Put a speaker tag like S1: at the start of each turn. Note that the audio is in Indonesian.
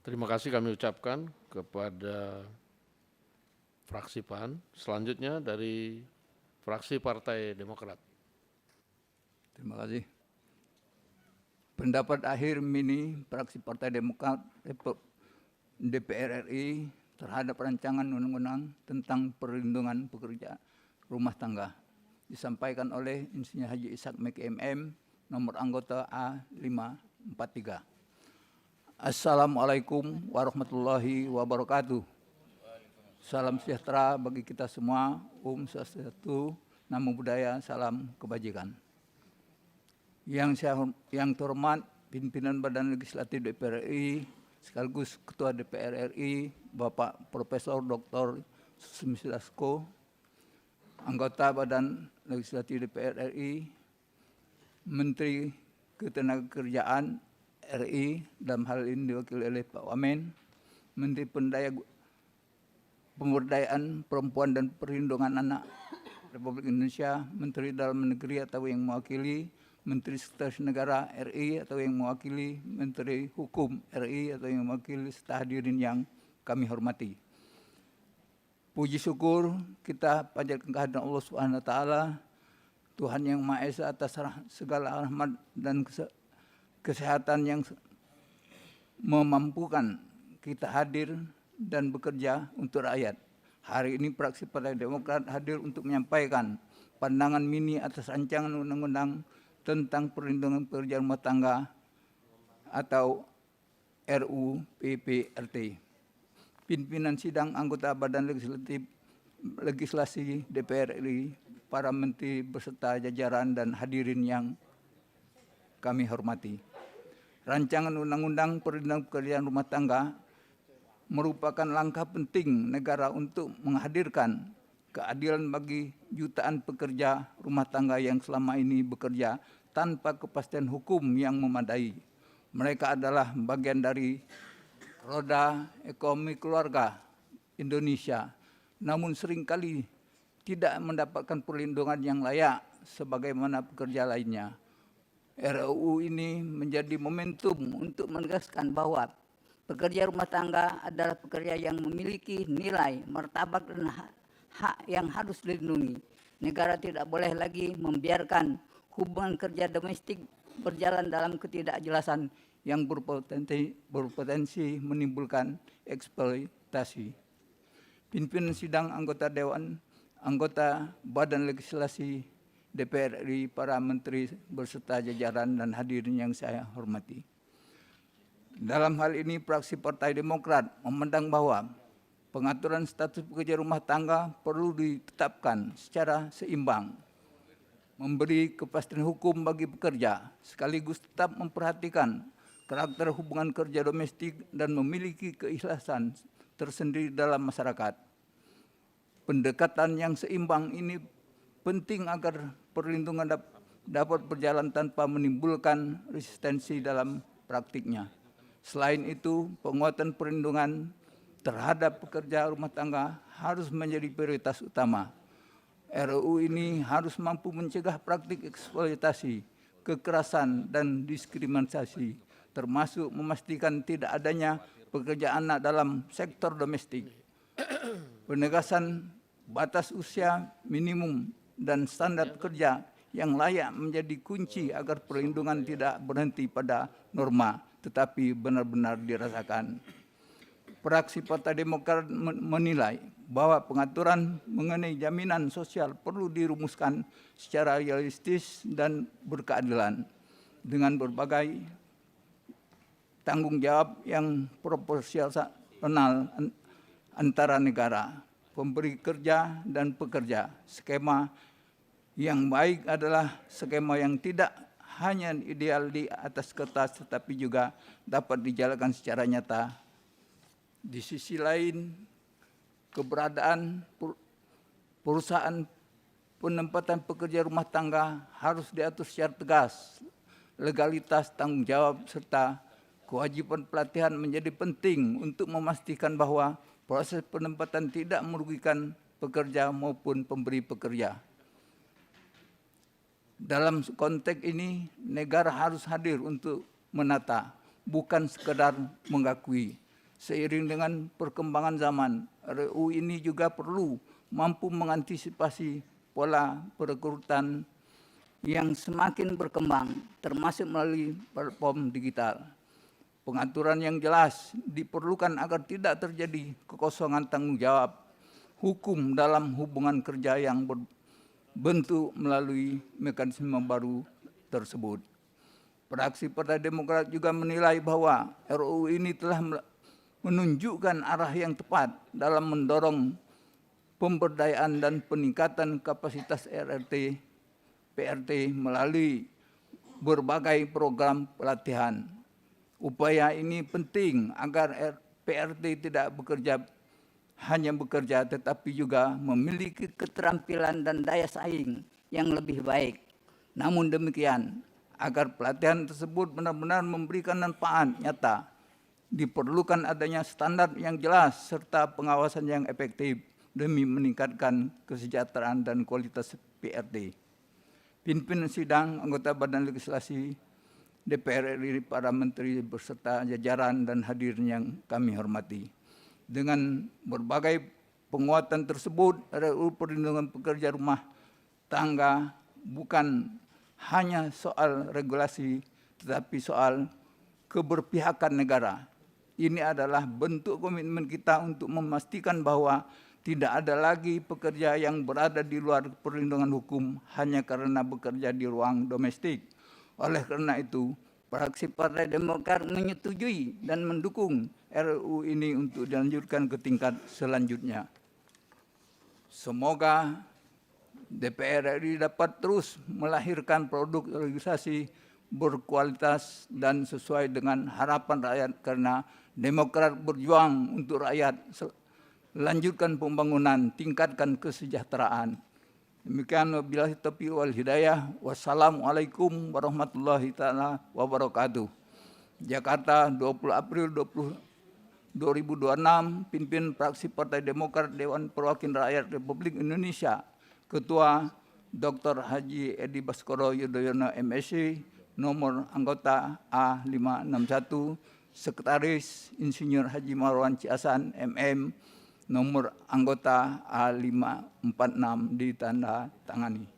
S1: Terima kasih kami ucapkan kepada fraksi PAN. Selanjutnya dari fraksi Partai Demokrat.
S2: Terima kasih. Pendapat akhir mini fraksi Partai Demokrat DPR RI terhadap rancangan undang-undang tentang perlindungan pekerja rumah tangga disampaikan oleh Insinyur Haji Ishak Meki MM, nomor anggota A543. Assalamualaikum warahmatullahi wabarakatuh. Salam sejahtera bagi kita semua. Swastiastu, Namo Buddhaya, salam kebajikan. Yang terhormat pimpinan Badan Legislatif DPR RI sekaligus Ketua DPR RI Bapak Profesor Dr. Susmil Dasko, anggota Badan Legislatif DPR RI, Menteri Ketenagakerjaan RI, dalam hal ini diwakili oleh Pak Wamen, Menteri Pemberdayaan Perempuan dan Perlindungan Anak Republik Indonesia, Menteri Dalam Negeri atau yang mewakili, Menteri Sekretaris Negara RI atau yang mewakili, Menteri Hukum RI atau yang mewakili, serta hadirin yang kami hormati. Puji syukur kita panjatkan kehadiran Allah Subhanahu wa taala, Tuhan yang Maha Esa, atas segala rahmat dan kesehatan yang memampukan kita hadir dan bekerja untuk rakyat. Hari ini fraksi Partai Demokrat hadir untuk menyampaikan pandangan mini atas rancangan undang-undang tentang perlindungan pekerja rumah tangga atau RUU PPRT. Pimpinan sidang anggota Badan Legislasi DPR RI, para menteri beserta jajaran dan hadirin yang kami hormati. Rancangan Undang-Undang Perlindungan Pekerjaan Rumah Tangga merupakan langkah penting negara untuk menghadirkan keadilan bagi jutaan pekerja rumah tangga yang selama ini bekerja tanpa kepastian hukum yang memadai. Mereka adalah bagian dari roda ekonomi keluarga Indonesia, namun seringkali tidak mendapatkan perlindungan yang layak sebagaimana pekerja lainnya. RUU ini menjadi momentum untuk menegaskan bahwa pekerja rumah tangga adalah pekerja yang memiliki nilai, martabat, dan hak yang harus dilindungi. Negara tidak boleh lagi membiarkan hubungan kerja domestik berjalan dalam ketidakjelasan yang berpotensi menimbulkan eksploitasi. Pimpinan sidang anggota Dewan, anggota Badan Legislasi DPR RI, para menteri beserta jajaran dan hadirin yang saya hormati. Dalam hal ini fraksi Partai Demokrat memandang bahwa pengaturan status pekerja rumah tangga perlu ditetapkan secara seimbang, memberi kepastian hukum bagi pekerja, sekaligus tetap memperhatikan karakter hubungan kerja domestik dan memiliki keikhlasan tersendiri dalam masyarakat. Pendekatan yang seimbang ini penting agar perlindungan dapat berjalan tanpa menimbulkan resistensi dalam praktiknya. Selain itu, penguatan perlindungan terhadap pekerja rumah tangga harus menjadi prioritas utama. RUU ini harus mampu mencegah praktik eksploitasi, kekerasan, dan diskriminasi, termasuk memastikan tidak adanya pekerja anak dalam sektor domestik. Penegasan batas usia minimum dan standar kerja yang layak menjadi kunci agar perlindungan tidak berhenti pada norma, tetapi benar-benar dirasakan. Fraksi Partai Demokrat menilai bahwa pengaturan mengenai jaminan sosial perlu dirumuskan secara realistis dan berkeadilan dengan berbagai tanggung jawab yang proporsional antara negara, pemberi kerja, dan pekerja. Skema yang baik adalah skema yang tidak hanya ideal di atas kertas, tetapi juga dapat dijalankan secara nyata. Di sisi lain, keberadaan perusahaan penempatan pekerja rumah tangga harus diatur secara tegas. Legalitas, tanggung jawab, serta kewajiban pelatihan menjadi penting untuk memastikan bahwa proses penempatan tidak merugikan pekerja maupun pemberi pekerja. Dalam konteks ini, negara harus hadir untuk menata, bukan sekedar mengakui. Seiring dengan perkembangan zaman, RUU ini juga perlu mampu mengantisipasi pola perekrutan
S3: yang semakin berkembang, termasuk melalui platform digital.
S2: Pengaturan yang jelas diperlukan agar tidak terjadi kekosongan tanggung jawab hukum dalam hubungan kerja yang berbentuk melalui mekanisme baru tersebut. Fraksi Partai Demokrat juga menilai bahwa RUU ini telah menunjukkan arah yang tepat dalam mendorong pemberdayaan dan peningkatan kapasitas RRT PRT melalui berbagai program pelatihan. Upaya ini penting agar PRT tidak hanya bekerja tetapi juga
S3: memiliki keterampilan dan daya saing yang lebih baik. Namun demikian,
S2: agar pelatihan tersebut benar-benar memberikan manfaat nyata, diperlukan adanya standar yang jelas serta pengawasan yang efektif demi meningkatkan kesejahteraan dan kualitas PRT. Pimpinan sidang, anggota Badan Legislasi DPR RI, para menteri beserta jajaran dan hadirin yang kami hormati. Dengan berbagai penguatan tersebut, RUU Perlindungan Pekerja Rumah Tangga bukan hanya soal regulasi, tetapi soal keberpihakan negara. Ini adalah bentuk komitmen kita untuk memastikan bahwa tidak ada lagi pekerja yang berada di luar perlindungan hukum hanya karena bekerja di ruang domestik. Oleh karena itu,
S3: fraksi Partai Demokrat menyetujui dan mendukung
S2: RUU ini untuk dilanjutkan ke tingkat selanjutnya. Semoga DPR RI dapat terus melahirkan produk legislasi berkualitas dan sesuai dengan harapan rakyat, karena Demokrat berjuang untuk rakyat. Lanjutkan pembangunan, tingkatkan kesejahteraan. Demikian, wabillahi taufiq wal hidayah. Wassalamualaikum warahmatullahi taala wabarakatuh. Jakarta, 20 April 2026, pimpin fraksi Partai Demokrat Dewan Perwakilan Rakyat Republik Indonesia, Ketua Dr. Haji Edi Baskoro Yudhoyono MSc, nomor anggota A561, Sekretaris Insinyur Haji Marwan Ciasan MM, nomor anggota A546 ditanda tangani.